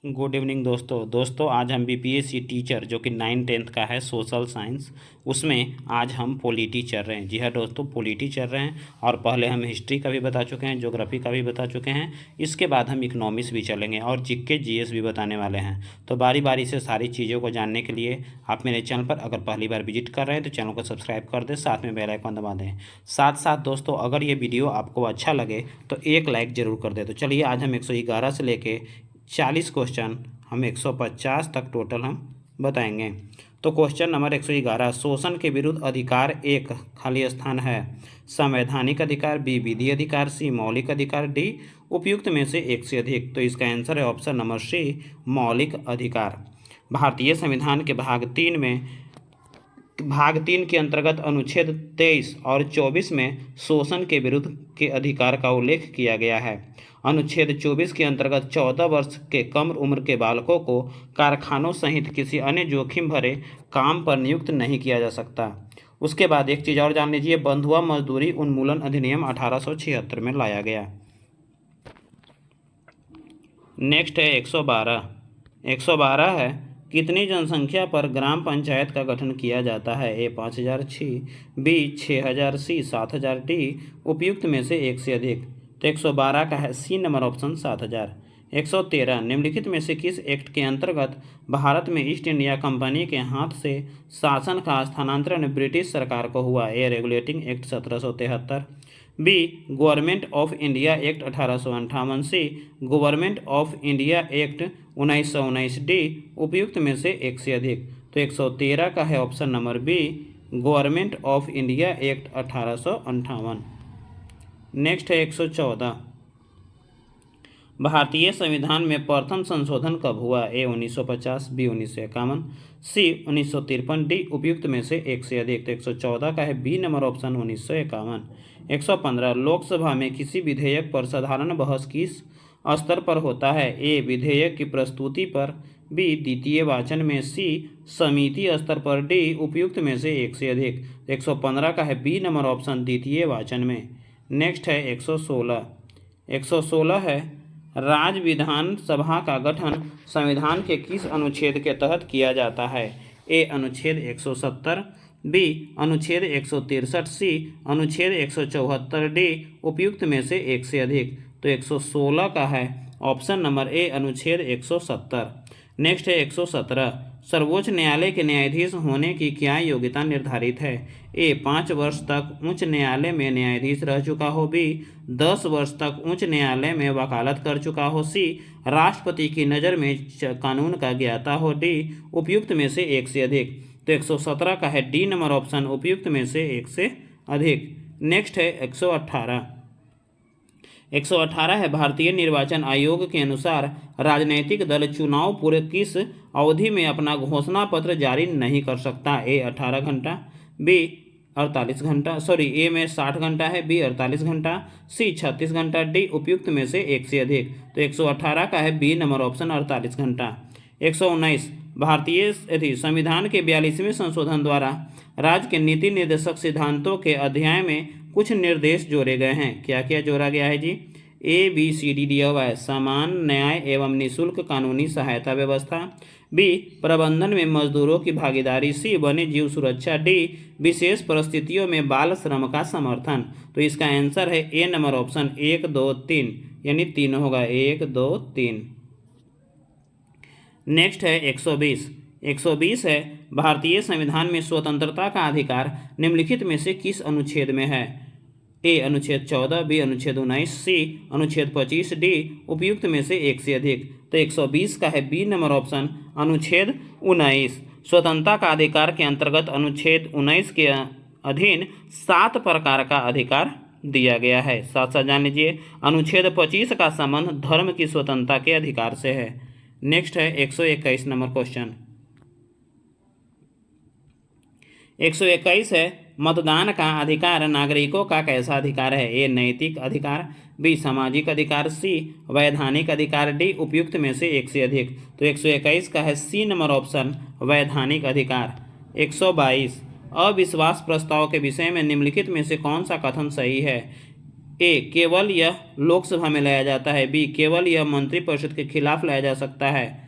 Good evening दोस्तों आज हम बीपीएससी टीचर जो कि 9th-10th का है सोशल साइंस, उसमें आज हम पॉलिटी चल रहे हैं। जी हाँ दोस्तों, पॉलिटी चल रहे हैं और पहले हम हिस्ट्री का भी बता चुके हैं, ज्योग्राफी का भी बता चुके हैं। इसके बाद हम इकोनॉमिक्स भी चलेंगे और जीके जीएस भी बताने वाले हैं। तो बारी बारी से सारी चीज़ों को जानने के लिए आप मेरे चैनल पर अगर पहली बार विजिट कर रहे हैं तो चैनल को सब्सक्राइब कर दें, साथ में बेल आइकन दबा दें। साथ साथ दोस्तों अगर ये वीडियो आपको अच्छा लगे तो एक लाइक ज़रूर कर दें। तो चलिए आज हम 111 से लेके 40 क्वेश्चन हम 150 तक टोटल हम बताएंगे। तो क्वेश्चन नंबर 111, शोषण के विरुद्ध अधिकार एक खाली स्थान है। संवैधानिक अधिकार, बी विधि अधिकार, सी मौलिक अधिकार, डी उपयुक्त में से एक से अधिक। तो इसका आंसर है ऑप्शन नंबर सी, मौलिक अधिकार। भारतीय संविधान के भाग 3 के अंतर्गत अनुच्छेद 23 और 24 में शोषण के विरुद्ध के अधिकार का उल्लेख किया गया है। अनुच्छेद 24 के अंतर्गत 14 वर्ष के कम उम्र के बालकों को कारखानों सहित किसी अन्य जोखिम भरे काम पर नियुक्त नहीं किया जा सकता। उसके बाद एक चीज़ और जान लीजिए, बंधुआ मजदूरी उन्मूलन अधिनियम 1876 में लाया गया। नेक्स्ट है 112 है, कितनी जनसंख्या पर ग्राम पंचायत का गठन किया जाता है। ए 5006, बी 6000, सी 7000, डी उपयुक्त में से एक से अधिक। तो 112 का है सी नंबर ऑप्शन 7000। 113, निम्नलिखित में से किस एक्ट के अंतर्गत भारत में ईस्ट इंडिया कंपनी के हाथ से शासन का स्थानांतरण ब्रिटिश सरकार को हुआ। A regulating act 1773, B government of India act 1858, C government of India act 1919, D उपयुक्त में से एक से अधिक। तो 113 का है option number B, government of India act 1858। Next है 114, भारतीय संविधान में प्रथम संशोधन कब हुआ। ए 1950, बी 1951, सी 1953, डी उपयुक्त में से एक से अधिक। तो 114 का है बी नंबर ऑप्शन 1951। 115, लोकसभा में किसी विधेयक पर साधारण बहस किस स्तर पर होता है। ए विधेयक की प्रस्तुति पर, बी द्वितीय वाचन में, सी समिति स्तर पर, डी उपयुक्त में से एक से अधिक। 115 का है बी नंबर ऑप्शन द्वितीय वाचन में। नेक्स्ट है 116 है, राज्य विधानसभा का गठन संविधान के किस अनुच्छेद के तहत किया जाता है। ए अनुच्छेद 170, बी अनुच्छेद 163, सी अनुच्छेद 174, डी उपयुक्त में से एक से अधिक। तो 116 का है ऑप्शन नंबर ए अनुच्छेद 170। नेक्स्ट है 117, सर्वोच्च न्यायालय के न्यायाधीश होने की क्या योग्यता निर्धारित है। ए 5 वर्ष तक उच्च न्यायालय में न्यायाधीश रह चुका हो, बी 10 वर्ष तक उच्च न्यायालय में वकालत कर चुका हो, सी राष्ट्रपति की नज़र में कानून का ज्ञाता हो, डी उपयुक्त में से एक से अधिक। तो 117 का है डी नंबर ऑप्शन उपयुक्त में से एक से अधिक। नेक्स्ट है 118 है, भारतीय निर्वाचन आयोग के अनुसार राजनीतिक दल चुनाव पूर्व किस अवधि में अपना घोषणा पत्र जारी नहीं कर सकता। ए 18 घंटा, बी 48 घंटा, ए में 60 घंटा है, बी 48 घंटा, सी 36 घंटा, डी उपयुक्त में से एक से अधिक। तो 118 का है बी नंबर ऑप्शन 48 घंटा। 119, भारतीय संविधान के 42वें संशोधन द्वारा राज्य के नीति निर्देशक सिद्धांतों के अध्याय में कुछ निर्देश जोड़े गए हैं। क्या क्या जोड़ा गया है जी। ए बी सी डी दिया हुआ है, समान न्याय एवं निःशुल्क कानूनी सहायता व्यवस्था, बी प्रबंधन में मजदूरों की भागीदारी, सी वन्य जीव सुरक्षा, डी विशेष परिस्थितियों में बाल श्रम का समर्थन। तो इसका आंसर है ए नंबर ऑप्शन 1 2 3, यानी 3 होगा, 1 2 3। नेक्स्ट है 120 है, भारतीय संविधान में स्वतंत्रता का अधिकार निम्नलिखित में से किस अनुच्छेद में है। ए अनुच्छेद 14, बी अनुच्छेद 19, सी अनुच्छेद 25, डी उपयुक्त में से एक से अधिक। तो 120 का है बी नंबर ऑप्शन अनुच्छेद 19। स्वतंत्रता का अधिकार के अंतर्गत अनुच्छेद 19 के अधीन 7 प्रकार का अधिकार दिया गया है। साथ साथ जान लीजिए, अनुच्छेद 25 का संबंध धर्म की स्वतंत्रता के अधिकार से है। नेक्स्ट है 121 नंबर क्वेश्चन। 121 है, मतदान का अधिकार नागरिकों का कैसा अधिकार है। ए नैतिक अधिकार, बी सामाजिक अधिकार, सी वैधानिक अधिकार, डी उपयुक्त में से एक से अधिक। तो 121 का है सी नंबर ऑप्शन वैधानिक अधिकार। 122, अविश्वास प्रस्ताव के विषय में निम्नलिखित में से कौन सा कथन सही है। ए केवल यह लोकसभा में लाया जाता है, बी केवल यह मंत्रिपरिषद के खिलाफ लाया जा सकता है।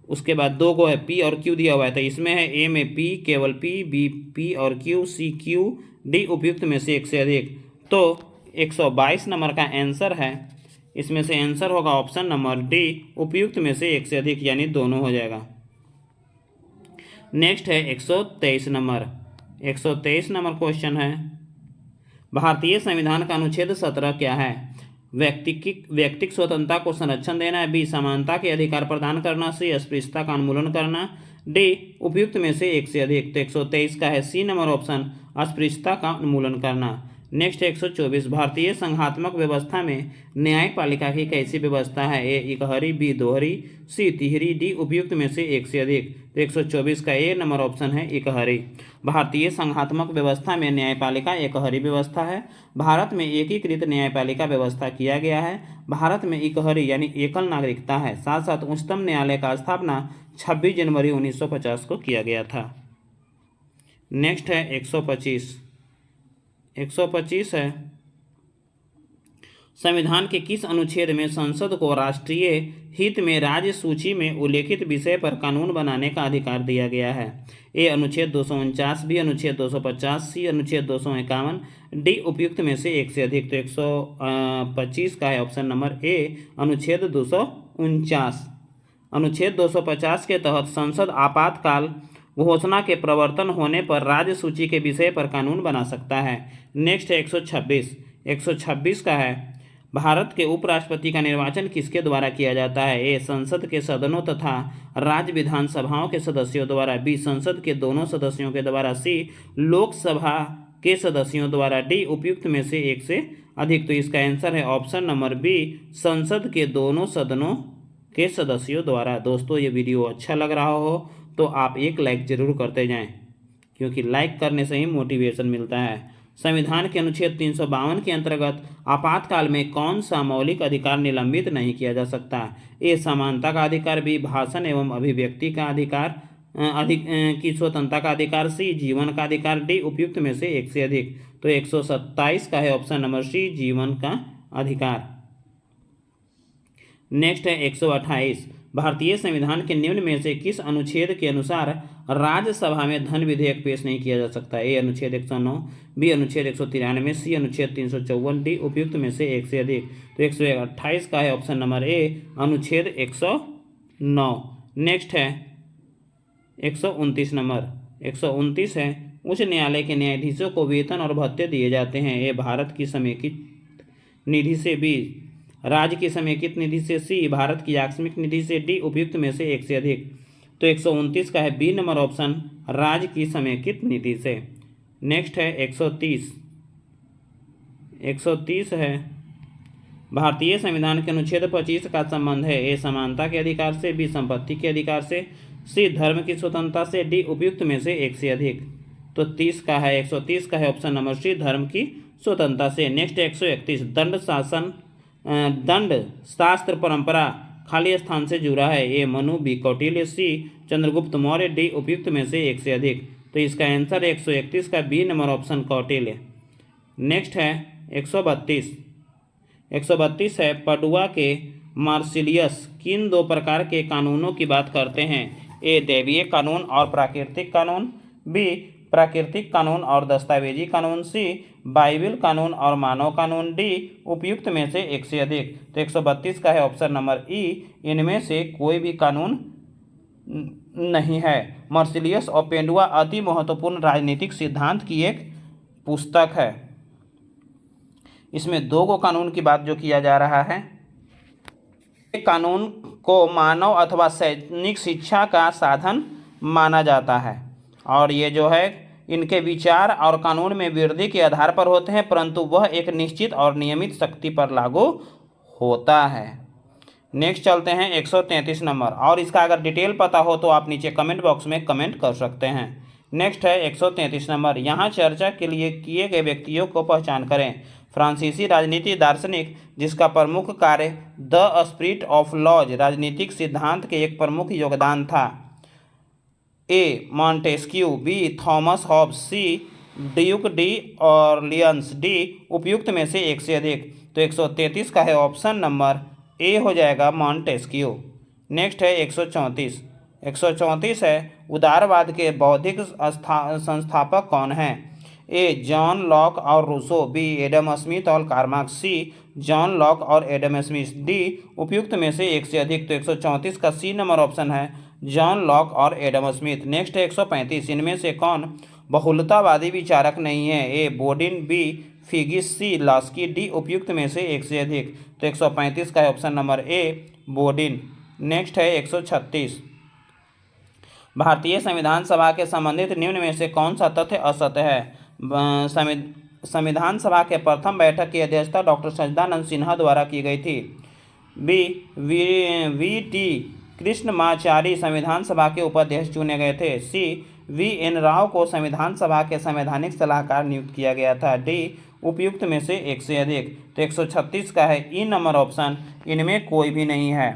उसके बाद दो को है पी और क्यू दिया हुआ है, तो इसमें है ए में पी केवल पी, बी पी और क्यू, सी क्यू, डी उपयुक्त में से एक से अधिक। तो 122 नंबर का आंसर है, इसमें से आंसर होगा ऑप्शन नंबर डी उपयुक्त में से एक से अधिक, यानी दोनों हो जाएगा। नेक्स्ट है 123 नंबर। 123 नंबर क्वेश्चन है, भारतीय संविधान का अनुच्छेद 17 क्या है? व्यक्तिक स्वतंत्रता को संरक्षण देना, बी समानता के अधिकार प्रदान करना, सी अस्पृश्यता का उन्मूलन करना, डी उपयुक्त में से एक से अधिक। तो 123 का है सी नंबर ऑप्शन, अस्पृश्यता का उन्मूलन करना। नेक्स्ट 124, भारतीय संघात्मक व्यवस्था में न्यायपालिका की कैसी व्यवस्था है? ए इकहरी, बी दोहरी, सी तिहरी, डी उपयुक्त में से एक से अधिक। तो 124 का ए नंबर ऑप्शन है इकहरी। भारतीय संघात्मक व्यवस्था में न्यायपालिका इकहरी व्यवस्था है। भारत में एकीकृत न्यायपालिका व्यवस्था किया गया है। भारत में इकहरी यानी एकल नागरिकता है। साथ साथ उच्चतम न्यायालय का स्थापना 26 जनवरी 1950 को किया गया था। नेक्स्ट है 125। 125 है, संविधान के किस अनुच्छेद में संसद को राष्ट्रीय हित में राज्य सूची में उल्लेखित विषय पर कानून बनाने का अधिकार दिया गया है? ए अनुच्छेद 249, बी अनुच्छेद 250, सी अनुच्छेद 251, डी उपयुक्त में से एक से अधिक। तो 125 का है ऑप्शन नंबर ए अनुच्छेद 249। अनुच्छेद 250 के तहत संसद आपातकाल घोषणा के प्रवर्तन होने पर राज्य सूची के विषय पर कानून बना सकता है। नेक्स्ट है 126। 126 का है, भारत के उपराष्ट्रपति का निर्वाचन किसके द्वारा किया जाता है? ए संसद के सदनों तथा राज्य विधानसभाओं के सदस्यों द्वारा, बी संसद के दोनों सदस्यों के द्वारा, सी लोकसभा के सदस्यों द्वारा, डी उपयुक्त में से एक से अधिक। तो इसका आंसर है ऑप्शन नंबर बी संसद के दोनों सदनों के सदस्यों द्वारा। दोस्तों ये वीडियो अच्छा लग रहा हो तो आप एक लाइक जरूर करते जाएं, क्योंकि लाइक करने से ही मोटिवेशन मिलता है। संविधान के अनुच्छेद 352 के अंतर्गत आपातकाल में कौन सा मौलिक अधिकार निलंबित नहीं किया जा सकता? ए समानता का अधिकार, बी भाषण एवं अभिव्यक्ति का अधिकार की स्वतंत्रता का अधिकार, सी जीवन का अधिकार, डी उपयुक्त में से एक से अधिक। तो 127 का है ऑप्शन नंबर सी जीवन का अधिकार। नेक्स्ट है 128, भारतीय संविधान के निम्न में से किस अनुच्छेद के अनुसार राज्यसभा में धन विधेयक पेश नहीं किया जा सकता? ए अनुच्छेद 109, बी अनुच्छेद 193, सी अनुच्छेद 354, डी उपयुक्त में से एक से अधिक। तो 128 का है ऑप्शन नंबर ए अनुच्छेद 109। नेक्स्ट है 129 नंबर। 129 है, उच्च न्यायालय के न्यायाधीशों को वेतन और भत्ते दिए जाते हैं। ए भारत की समेकित निधि से, बी राज्य की समेकित निधि से, सी भारत की आकस्मिक निधि से, डी उपयुक्त में से एक से अधिक। तो 129 का है बी नंबर ऑप्शन राज्य की समेकित निधि से। नेक्स्ट है 130। 130 है, भारतीय संविधान के अनुच्छेद 25 का संबंध है? ए समानता के अधिकार से, बी संपत्ति के अधिकार से, सी धर्म की स्वतंत्रता से, डी उपयुक्त में से एक से अधिक। तो 30 का है 130 का है ऑप्शन नंबर सी धर्म की स्वतंत्रता से। नेक्स्ट 131, दंड शास्त्र परंपरा खाली स्थान से जुड़ा है? ए मनु, बी कौटिल्य, सी चंद्रगुप्त मौर्य, डी उपयुक्त में से एक से अधिक। तो इसका आंसर 131 का B number option Kautilya. Next है 132। 132 है, पडुआ के मार्सिलियस किन दो प्रकार के कानूनों की बात करते हैं? ए दैवीय कानून और प्राकृतिक कानून, बी प्राकृतिक कानून और दस्तावेजी कानून, सी बाइबिल कानून और मानव कानून, डी उपयुक्त में से एक से अधिक। तो 132 का है ऑप्शन नंबर ई इनमें से कोई भी कानून नहीं है। मार्सिलियस और पेंडुआ अति महत्वपूर्ण राजनीतिक सिद्धांत की एक पुस्तक है। इसमें दो कानून की बात जो किया जा रहा है, कानून को मानव अथवा सैनिक शिक्षा का साधन माना जाता है, और ये जो है इनके विचार और कानून में वृद्धि के आधार पर होते हैं, परंतु वह एक निश्चित और नियमित शक्ति पर लागू होता है। नेक्स्ट चलते हैं 133 नंबर, और इसका अगर डिटेल पता हो तो आप नीचे कमेंट बॉक्स में कमेंट कर सकते हैं। नेक्स्ट है 133 नंबर, यहाँ चर्चा के लिए किए गए व्यक्तियों को पहचान करें। फ्रांसीसी राजनीति दार्शनिक जिसका प्रमुख कार्य द स्पिरिट ऑफ लॉज राजनीतिक सिद्धांत के एक प्रमुख योगदान था। ए मॉन्टेस्क्यू, बी थॉमस हॉब्स, सी ड्यूक डी ऑरलियंस, डी उपयुक्त में से एक से अधिक। तो 133 का है ऑप्शन नंबर ए हो जाएगा मॉन्टेस्क्यू। नेक्स्ट है 134। 134 है उदारवाद के बौद्धिक संस्थापक कौन हैं? ए जॉन लॉक और रूसो, बी एडम स्मिथ और कार्ल मार्क्स, सी जॉन लॉक और एडम स्मिथ, डी उपयुक्त में से एक से अधिक। तो 134 का सी नंबर ऑप्शन है जॉन लॉक और एडम स्मिथ। नेक्स्ट है 135। इनमें से कौन बहुलतावादी विचारक नहीं है? ए बोडिन, बी फिगिस, सी लास्की, डी उपयुक्त में से एक से अधिक। तो 135 का है ऑप्शन नंबर ए बोडिन। नेक्स्ट है 136। भारतीय संविधान सभा के संबंधित निम्न में से कौन सा तथ्य असत्य है? संविधान सभा के प्रथम बैठक की अध्यक्षता डॉक्टर सच्चिदानंद सिन्हा द्वारा की गई थी। बी वी टी कृष्णमाचारी संविधान सभा के उपाध्यक्ष चुने गए थे। सी वी एन राव को संविधान सभा के संवैधानिक सलाहकार नियुक्त किया गया था। डी उपयुक्त में से एक से अधिक। तो 136 का है ई नंबर ऑप्शन, इनमें कोई भी नहीं है।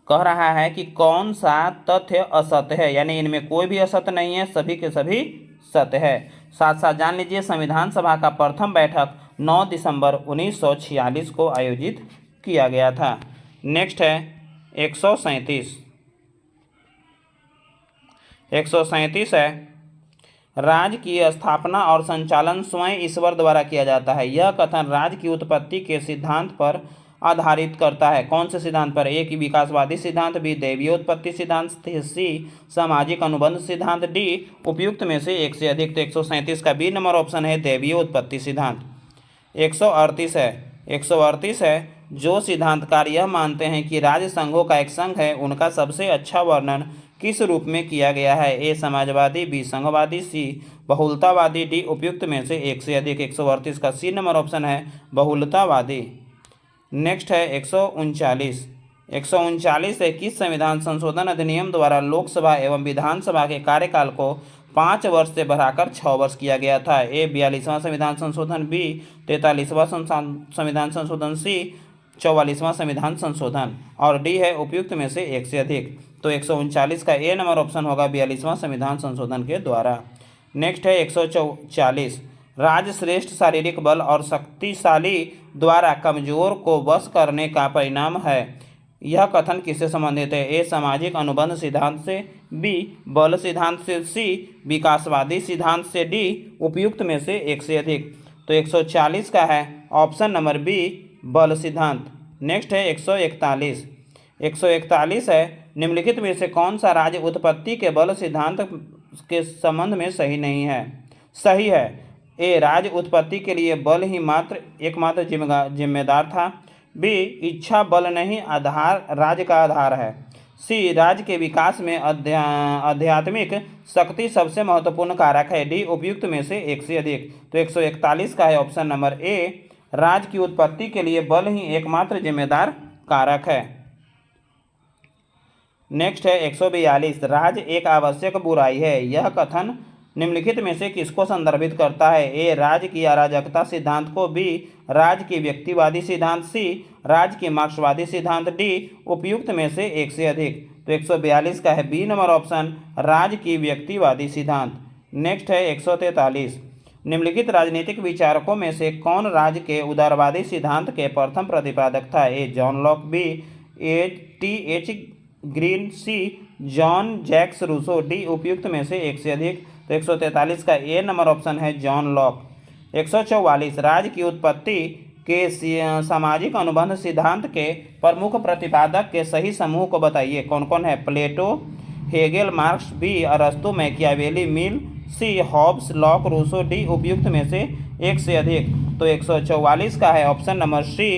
कह रहा है कि कौन सा तथ्य असत्य है, यानी इनमें कोई भी असत्य नहीं है, सभी के सभी सत्य है। साथ साथ जान लीजिए संविधान सभा का प्रथम बैठक 9 दिसंबर 1946 को आयोजित किया गया था। नेक्स्ट है 137। 137 है राज्य की स्थापना और संचालन स्वयं ईश्वर द्वारा किया जाता है। यह कथन राज्य की उत्पत्ति के सिद्धांत पर आधारित करता है। कौन से सिद्धांत पर? ए की विकासवादी सिद्धांत, बी दैवीय उत्पत्ति सिद्धांत, सी सामाजिक अनुबंध सिद्धांत, डी उपयुक्त में से एक से अधिक। तो 137 का बी नंबर ऑप्शन है दैवीय उत्पत्ति सिद्धांत। 138 है 138 है जो सिद्धांतकार यह मानते हैं कि राज्य संघों का एक संघ है, उनका सबसे अच्छा वर्णन किस रूप में किया गया है? ए समाजवादी, बी संघवादी, सी बहुलतावादी, डी उपयुक्त में से एक से अधिक। 138 का सी नंबर ऑप्शन है बहुलतावादी। नेक्स्ट है 139। 139 है किस संविधान संशोधन अधिनियम द्वारा लोकसभा एवं विधानसभा के कार्यकाल को 5 वर्ष से बढ़ाकर 6 वर्ष किया गया था? ए 42वां संविधान संशोधन, बी 43वां संविधान संशोधन, सी 44वां संविधान संशोधन, और डी है उपयुक्त में से एक से अधिक। तो 139 का ए नंबर ऑप्शन होगा 42वां संविधान संशोधन के द्वारा। नेक्स्ट है 140। राज्य श्रेष्ठ शारीरिक बल और शक्तिशाली द्वारा कमजोर को वश करने का परिणाम है। यह कथन किससे संबंधित है? ए सामाजिक अनुबंध सिद्धांत से, बी बल सिद्धांत से, सी विकासवादी सिद्धांत से, डी उपयुक्त में से एक से अधिक। तो 140 का है ऑप्शन नंबर बी बल सिद्धांत। नेक्स्ट है 141। 141 है निम्नलिखित में से कौन सा राज्य उत्पत्ति के बल सिद्धांत के संबंध में सही नहीं है? सही है। ए राज्य उत्पत्ति के लिए बल ही एकमात्र जिम्मेदार था। बी इच्छा बल नहीं आधार राज्य का आधार है। सी राज्य के विकास में आध्यात्मिक शक्ति सबसे महत्वपूर्ण कारक है। डी उपयुक्त में से एक से अधिक। तो 141 का है ऑप्शन नंबर ए राज्य की उत्पत्ति के लिए बल ही एकमात्र जिम्मेदार कारक है। नेक्स्ट है 142। राज्य एक आवश्यक बुराई है। यह कथन निम्नलिखित में से किसको संदर्भित करता है? ए राज्य की अराजकता सिद्धांत को, बी राज्य की व्यक्तिवादी सिद्धांत, सी राज्य की मार्क्सवादी सिद्धांत, डी उपयुक्त में से एक से अधिक। तो 142 का है बी नंबर ऑप्शन राज्य की व्यक्तिवादी सिद्धांत। नेक्स्ट है 143। निम्नलिखित राजनीतिक विचारकों में से कौन राज्य के उदारवादी सिद्धांत के प्रथम प्रतिपादक था? A John Locke, B T H. Green, C John Jacques Rousseau, D उपयुक्त में से एक से अधिक। तो 143 का ए नंबर ऑप्शन है जॉन लॉक। 144। राज्य की उत्पत्ति के सामाजिक अनुबंध सिद्धांत के प्रमुख प्रतिपादक के सही समूह को बताइए। कौन कौन है? प्लेटो, हेगेल, मार्क्स, बी अरस्तु, मैकियावेली, मिल, सी हॉब्स, लॉक, रूसो, डी उपयुक्त में से एक से अधिक। तो 144 का है option number C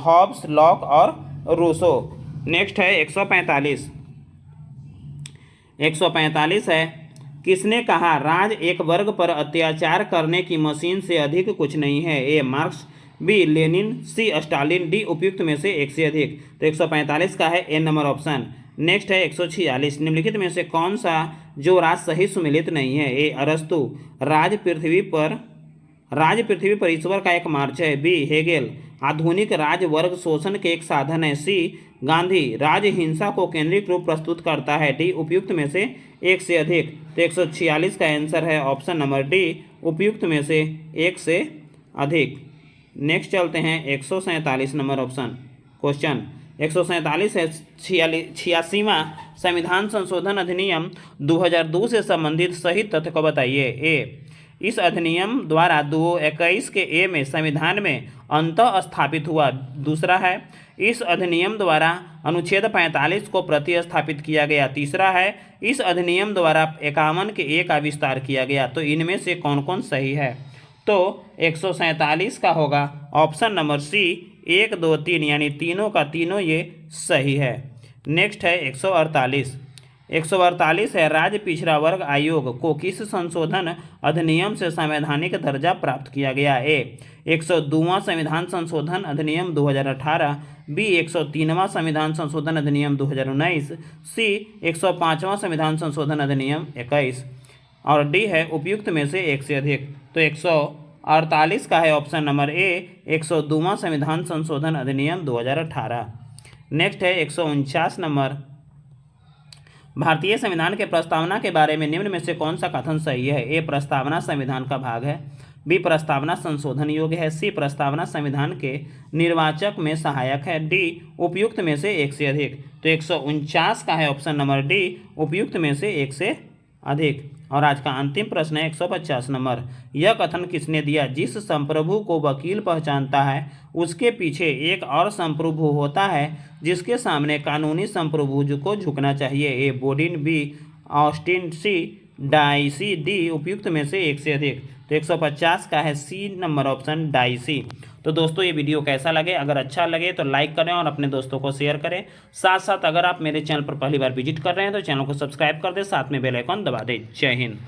Hobbs, Locke और रूसो। नेक्स्ट है 145। 145 है किसने कहा राज्य एक वर्ग पर अत्याचार करने की मशीन से अधिक कुछ नहीं है? ए मार्क्स, बी लेनिन, सी स्टालिन, डी उपयुक्त में से एक से अधिक। तो 145 का है ए नंबर ऑप्शन। नेक्स्ट है 146। निम्नलिखित में से कौन सा जो राज सही सुमिलित नहीं है? ए अरस्तु, राज्य पृथ्वी पर ईश्वर का एक मार्च है, बी हेगेल, आधुनिक राज वर्ग शोषण के एक साधन है। सी, गांधी राज हिंसा को केंद्रित रूप प्रस्तुत करता है। डी, उपयुक्त में से एक से अधिक। तो 146 का आंसर है ऑप्शन नंबर डी, उपयुक्त में से एक से अधिक। नेक्स्ट चलते हैं 147 नंबर ऑप्शन क्वेश्चन। 147 है 86वां संविधान संशोधन अधिनियम 2002 से संबंधित सही तथ्य को बताइए। ए, इस अधिनियम द्वारा 221 के ए में संविधान में अंतः स्थापित हुआ। दूसरा है, इस अधिनियम द्वारा अनुच्छेद 45 को प्रतिस्थापित किया गया। तीसरा है, इस अधिनियम द्वारा 51 के ए का विस्तार किया गया। तो इनमें से कौन कौन सही है? तो 147 का होगा ऑप्शन नंबर सी, 1, 2, 3 यानी तीनों का तीनों ये सही है। नेक्स्ट है 148 है, राज्य पिछड़ा वर्ग आयोग को किस संशोधन अधिनियम से संवैधानिक दर्जा प्राप्त किया गया? ए, 102वां संविधान संशोधन अधिनियम 2018। बी, 103वां संविधान संशोधन अधिनियम 2019। सी, 105वां संविधान संशोधन अधिनियम 21। और डी है उपयुक्त में से एक से अधिक। तो 148 का है ऑप्शन नंबर ए, 102वां संविधान संशोधन अधिनियम 2018। नेक्स्ट है 149 नंबर, भारतीय संविधान के प्रस्तावना के बारे में निम्न में से कौन सा कथन सही है? ए, प्रस्तावना संविधान का भाग है। बी, प्रस्तावना संशोधन योग्य है। सी, प्रस्तावना संविधान के निर्वाचक में सहायक है। डी, उपयुक्त में से एक से अधिक। तो 149 का है ऑप्शन नंबर डी, उपयुक्त में से एक से अधिक। और आज का अंतिम प्रश्न है 150 नंबर, यह कथन किसने दिया? जिस संप्रभु को वकील पहचानता है उसके पीछे एक और संप्रभु होता है जिसके सामने कानूनी संप्रभु को झुकना चाहिए। A, Bodin. B, Austin. C, Dicey. D, उपयुक्त में से एक से अधिक। तो 150 का है सी नंबर ऑप्शन, डाइसी। तो दोस्तों ये वीडियो कैसा लगे? अगर अच्छा लगे तो लाइक करें और अपने दोस्तों को शेयर करें। साथ साथ अगर आप मेरे चैनल पर पहली बार विजिट कर रहे हैं तो चैनल को सब्सक्राइब कर दें, साथ में बेल आइकन दबा दें। जय हिंद।